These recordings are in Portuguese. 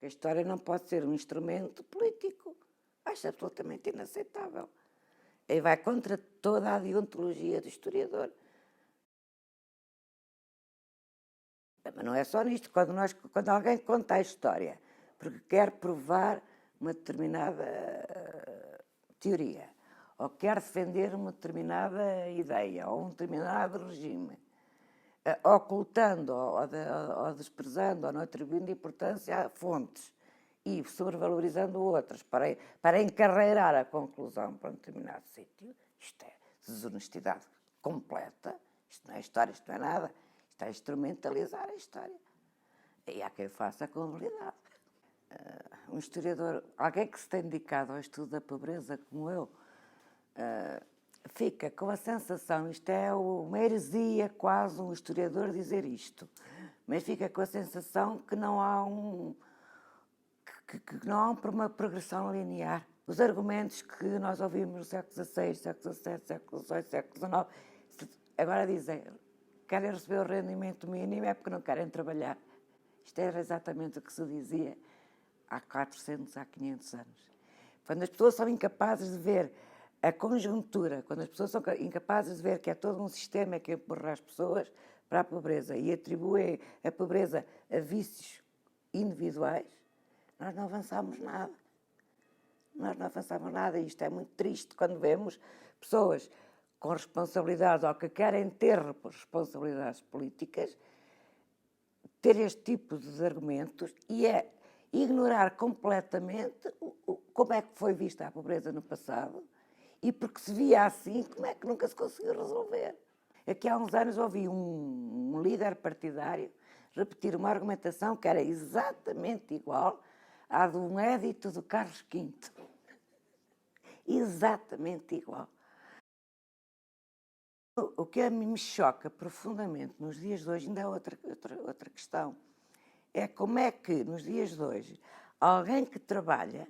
A história não pode ser um instrumento político. Acho absolutamente inaceitável. E vai contra toda a deontologia do historiador. Mas não é só nisto. Quando alguém conta a história porque quer provar uma determinada teoria, ou quer defender uma determinada ideia, ou um determinado regime, ocultando ou desprezando ou não atribuindo importância a fontes e sobrevalorizando outras para encarreirar a conclusão para um determinado sítio, isto é desonestidade completa, isto não é história, isto não é nada, isto é instrumentalizar a história. E há quem faça com habilidade. Um historiador, alguém que se tem dedicado ao estudo da pobreza como eu, fica com a sensação, isto é uma heresia quase um historiador dizer isto, mas fica com a sensação que não há uma progressão linear. Os argumentos que nós ouvimos no século XVI, século XVII, século XVIII, século XIX, agora dizem, querem receber o rendimento mínimo é porque não querem trabalhar. Isto era exatamente o que se dizia há 400, há 500 anos. Quando as pessoas são incapazes de ver a conjuntura, quando as pessoas são incapazes de ver que é todo um sistema que empurra as pessoas para a pobreza e atribui a pobreza a vícios individuais, nós não avançamos nada. Nós não avançamos nada e isto é muito triste quando vemos pessoas com responsabilidades ou que querem ter responsabilidades políticas ter este tipo de argumentos e é ignorar completamente como é que foi vista a pobreza no passado e porque se via assim, como é que nunca se conseguiu resolver. Aqui há uns anos ouvi um líder partidário repetir uma argumentação que era exatamente igual à de um édito do Carlos V. Exatamente igual. O que a mim me choca profundamente nos dias de hoje, ainda é outra questão, é como é que nos dias de hoje alguém que trabalha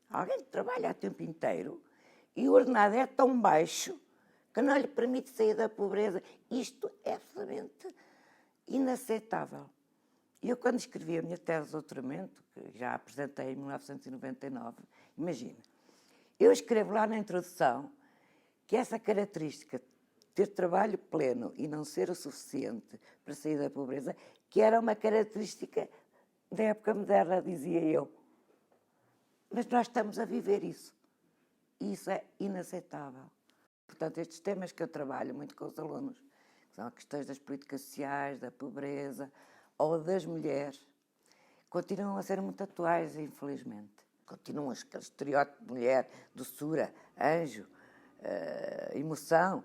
a tempo inteiro e o ordenado é tão baixo que não lhe permite sair da pobreza. Isto é absolutamente inaceitável. Eu, quando escrevi a minha tese de doutoramento, que já apresentei em 1999, imagina, eu escrevo lá na introdução que essa característica, ter trabalho pleno e não ser o suficiente para sair da pobreza, que era uma característica da época moderna, dizia eu. Mas nós estamos a viver isso. E isso é inaceitável. Portanto, estes temas que eu trabalho muito com os alunos, que são as questões das políticas sociais, da pobreza ou das mulheres, continuam a ser muito atuais, infelizmente. Continuam aquele estereótipo de mulher, doçura, anjo, emoção.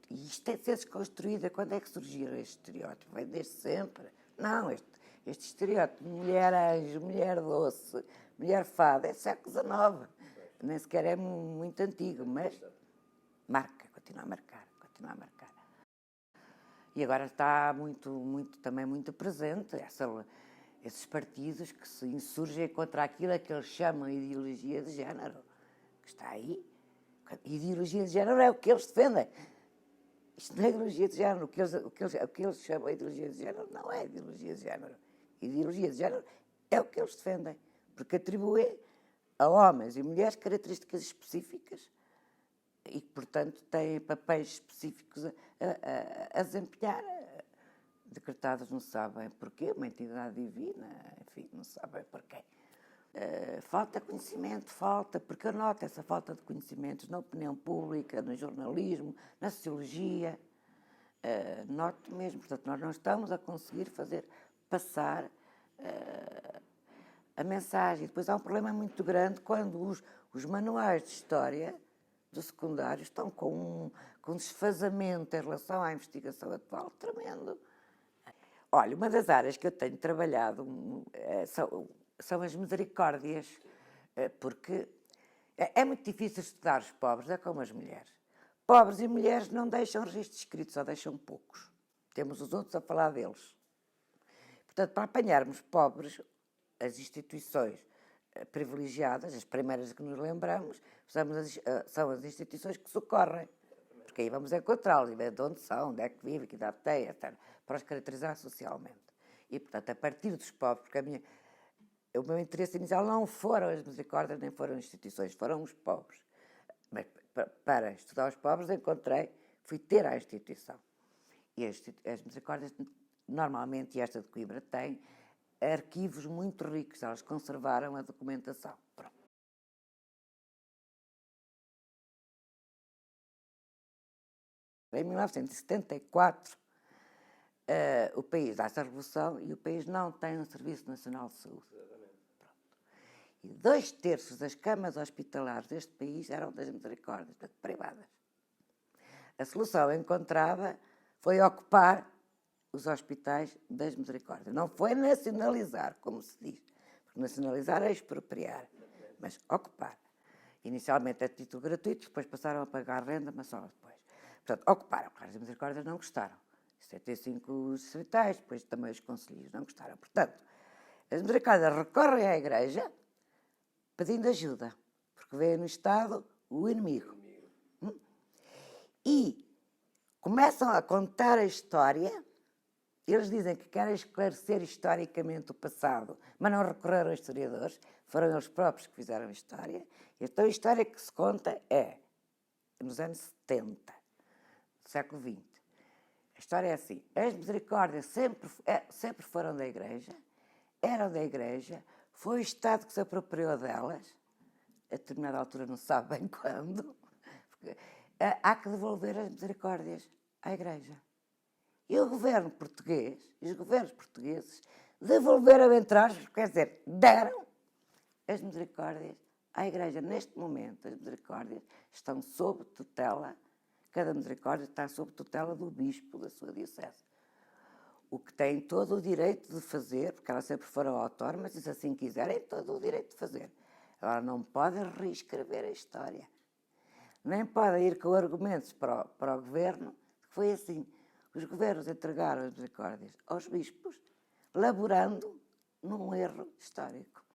E isto tem de ser desconstruído. Quando é que surgiram este estereótipo? Vem desde sempre? Não, este estereótipo de mulher anjo, mulher doce, mulher fada, é século XIX. Nem sequer é muito antigo, mas marca, continua a marcar. E agora está também muito presente esses partidos que se insurgem contra aquilo que eles chamam de ideologia de género, que está aí. Ideologia de género é o que eles defendem. Isto não é ideologia de género. O que eles chamam de ideologia de género não é ideologia de género. Ideologia de género é o que eles defendem, porque atribuem a homens e mulheres características específicas e que, portanto, têm papéis específicos a desempenhar, decretados não sabem porquê, uma entidade divina, enfim, não sabem porquê. Falta conhecimento, porque eu noto essa falta de conhecimentos na opinião pública, no jornalismo, na sociologia, noto mesmo. Portanto, nós não estamos a conseguir fazer passar a mensagem. Depois há um problema muito grande quando os manuais de história do secundário estão com um desfazamento em relação à investigação atual tremendo. Olha, uma das áreas que eu tenho trabalhado são as misericórdias, porque é muito difícil estudar os pobres, é como as mulheres. Pobres e mulheres não deixam registros escritos, só deixam poucos. Temos os outros a falar deles. Portanto, para apanharmos pobres, as instituições privilegiadas, as primeiras que nos lembramos, são as instituições que socorrem. Porque aí vamos encontrá-los, e ver de onde são, onde é que vivem, que idade têm, etc., para os caracterizar socialmente. E, portanto, a partir dos pobres, porque o meu interesse inicial não foram as misericórdias, nem foram as instituições, foram os pobres. Mas para estudar os pobres fui ter à instituição. E as misericórdias, normalmente, e esta de Coimbra, têm arquivos muito ricos, elas conservaram a documentação. Pronto. Em 1974, o país dá-se a Revolução e o país não tem um Serviço Nacional de Saúde. Pronto. E 2/3 das camas hospitalares deste país eram das misericórdias, privadas. A solução encontrada foi ocupar os hospitais das misericórdias. Não foi nacionalizar, como se diz, porque nacionalizar é expropriar, mas ocupar. Inicialmente a título gratuito, depois passaram a pagar renda, mas só depois. Portanto, ocuparam. Claro, as misericórdias não gostaram. 75 distritais, depois também os conselhos não gostaram. Portanto, as misericórdias recorrem à Igreja pedindo ajuda, porque vê no Estado o inimigo. E começam a contar a história. Eles dizem que querem esclarecer historicamente o passado, mas não recorreram a historiadores, foram eles próprios que fizeram a história. Então a história que se conta é nos anos 70, do século XX. A história é assim: as misericórdias sempre foram da Igreja, eram da Igreja, foi o Estado que se apropriou delas, a determinada altura não se sabe bem quando, porque há que devolver as misericórdias à Igreja. E o governo português, e os governos portugueses, devolveram, entre aspas, quer dizer, deram as misericórdias à Igreja. Neste momento, as misericórdias estão sob tutela, cada misericórdia está sob tutela do bispo da sua diocese. O que tem todo o direito de fazer, porque elas sempre foram autónomas, e se assim quiserem, todo o direito de fazer. Agora, não podem reescrever a história. Nem podem ir com argumentos para o governo, que foi assim. Os governos entregaram as misericórdias aos bispos, laborando num erro histórico.